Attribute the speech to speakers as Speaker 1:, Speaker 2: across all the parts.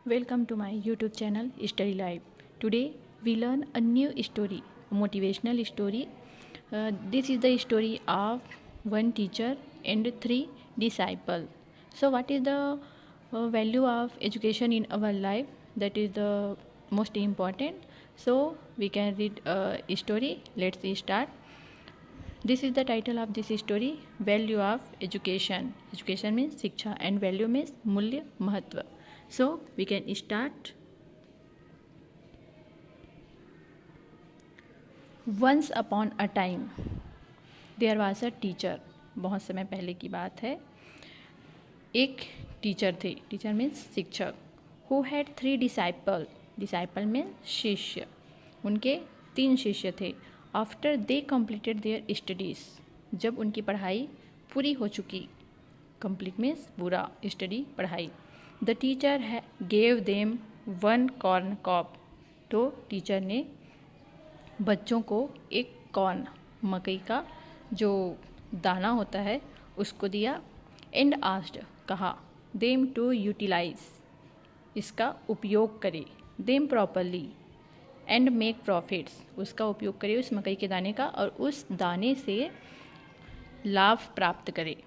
Speaker 1: Welcome to my YouTube channel Study Life. Today we learn a new story, a motivational story. This is the story of one teacher and three disciples. So, what is the value of education in our life? That is the most important. So, we can read a story. Let's start. This is the title of this story, Value of Education. Education means शिक्षा and value means मूल्य महत्व. So we can start. Once upon a time there was a teacher. बहुत समय पहले की बात है. एक टीचर थे. टीचर मीन्स शिक्षक. Who had 3 disciples. Disciple means शिष्य. उनके 3 शिष्य थे. After they completed their studies. जब उनकी पढ़ाई पूरी हो चुकी. Complete means पूरा. Study पढ़ाई. The teacher gave them 1 corn cob. तो टीचर ने बच्चों को एक कॉर्न मकई का जो दाना होता है उसको दिया. एंड आस्क्ड कहा देम टू यूटिलाइज इसका उपयोग करे. Them properly and make profits उसका उपयोग करे उस मकई के दाने का और उस दाने से लाभ प्राप्त करे.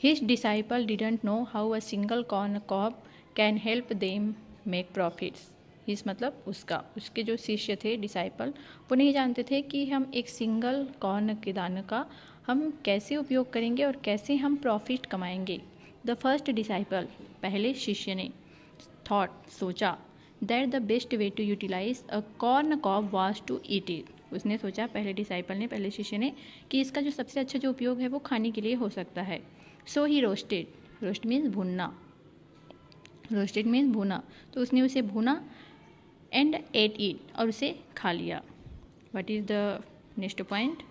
Speaker 1: His disciple didn't know how a single corn cob can help them make profits. His मतलब उसके जो शिष्य थे डिसाइपल वो नहीं जानते थे कि हम एक सिंगल कॉर्न के दाने का हम कैसे उपयोग करेंगे और कैसे हम प्रॉफिट कमाएंगे. द फर्स्ट डिसाइपल पहले शिष्य ने थॉट सोचा that the best way to utilize a corn cob was to eat it. उसने सोचा पहले डिसाइपल ने पहले शिष्य ने कि इसका जो सबसे अच्छा जो उपयोग है वो खाने के लिए हो सकता है. सो ही रोस्टेड. रोस्ट मीन्स भूनना. रोस्टेड मीन्स भूना. तो उसने उसे भूना एंड एट इट और उसे खा लिया. What is the next point.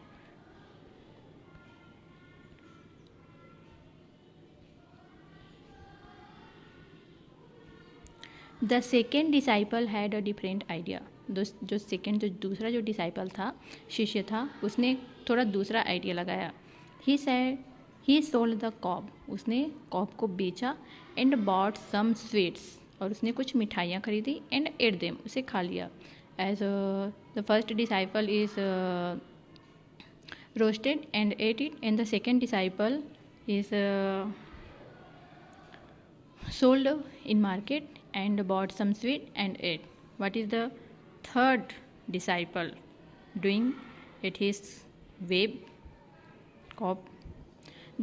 Speaker 1: The second disciple had a different idea. जो दूसरा जो डिसाइपल था शिष्य था उसने थोड़ा दूसरा आइडिया लगाया. He sold the cob. उसने कॉब को बेचा एंड बॉट सम स्वीट्स और उसने कुछ मिठाइयाँ खरीदी एंड एट देम उसे खा लिया. As the first disciple is roasted and ate it and the second disciple is sold in market and bought some sweet and ate. What is the third disciple doing at his web cob?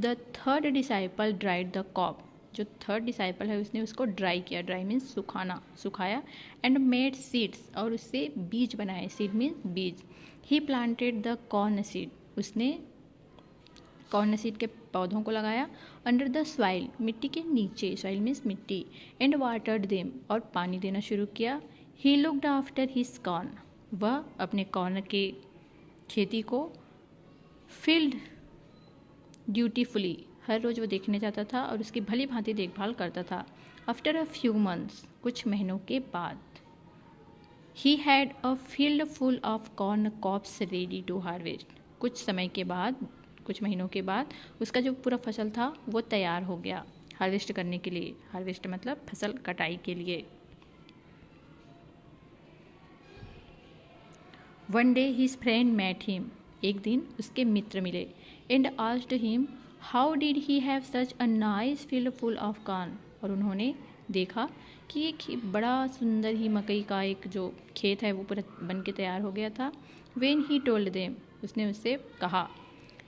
Speaker 1: The third disciple dried the cob. जो third disciple है उसने उसको dry किया. Dry means सुखाना. सुखाया and made seeds और उससे बीज बनाए. सीड मीन्स बीज. ही प्लांटेड द कॉर्न सीड. उसने कॉर्न सीड के पौधों को लगाया. अंडर द सॉइल मिट्टी के नीचे. सॉइल मीन्स मिट्टी. एंड वाटर्ड देम और पानी देना शुरू किया. He looked after his corn. वह अपने कॉर्न के खेती को फील्ड ड्यूटीफुली हर रोज़ वो देखने जाता था और उसकी भली भांति देखभाल करता था. आफ्टर अ फ्यू मंथ्स कुछ महीनों के बाद he had a field full of corn cobs ready to harvest. कुछ महीनों के बाद उसका जो पूरा फसल था वो तैयार हो गया हार्वेस्ट करने के लिए. हार्वेस्ट मतलब फसल कटाई के लिए. One day his friend met him. एक दिन उसके मित्र मिले. And asked him how did he have such a nice field full of corn. और उन्होंने देखा कि एक बड़ा सुंदर ही मकई का एक जो खेत है वो पूरा बन के तैयार हो गया था. वेन ही टोल्ड देम उसने उससे कहा.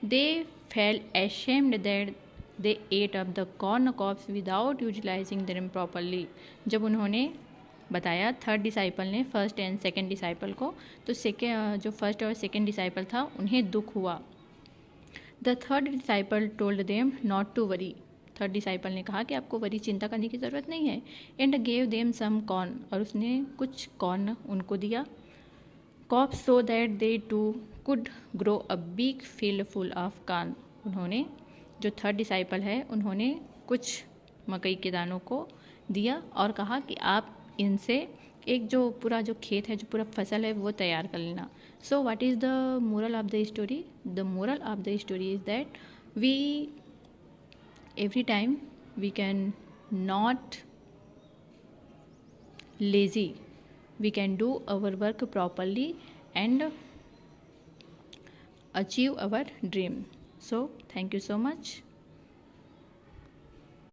Speaker 1: They felt ashamed that they ate up the corn cobs without utilizing them properly. जब उन्होंने बताया थर्ड डिसाइपल ने फर्स्ट एंड सेकेंड डिसाइपल को तो जो फर्स्ट और सेकेंड डिसाइपल था उन्हें दुख हुआ. The third disciple told them not to worry. Third disciple ने कहा कि आपको वरी चिंता करने की ज़रूरत नहीं है. And gave them some corn और उसने कुछ कॉर्न उनको दिया. कॉप so that they too could grow a big field full of corn. उन्होंने जो थर्ड डिसाइपल है उन्होंने कुछ मकई के दानों को दिया और कहा कि आप इनसे एक जो पूरा जो खेत है जो पूरा फसल है वो तैयार कर लेना. So what is the moral of the story. The moral of the story is that we every time we can not lazy, we can do our work properly and achieve our dream. So thank you so much.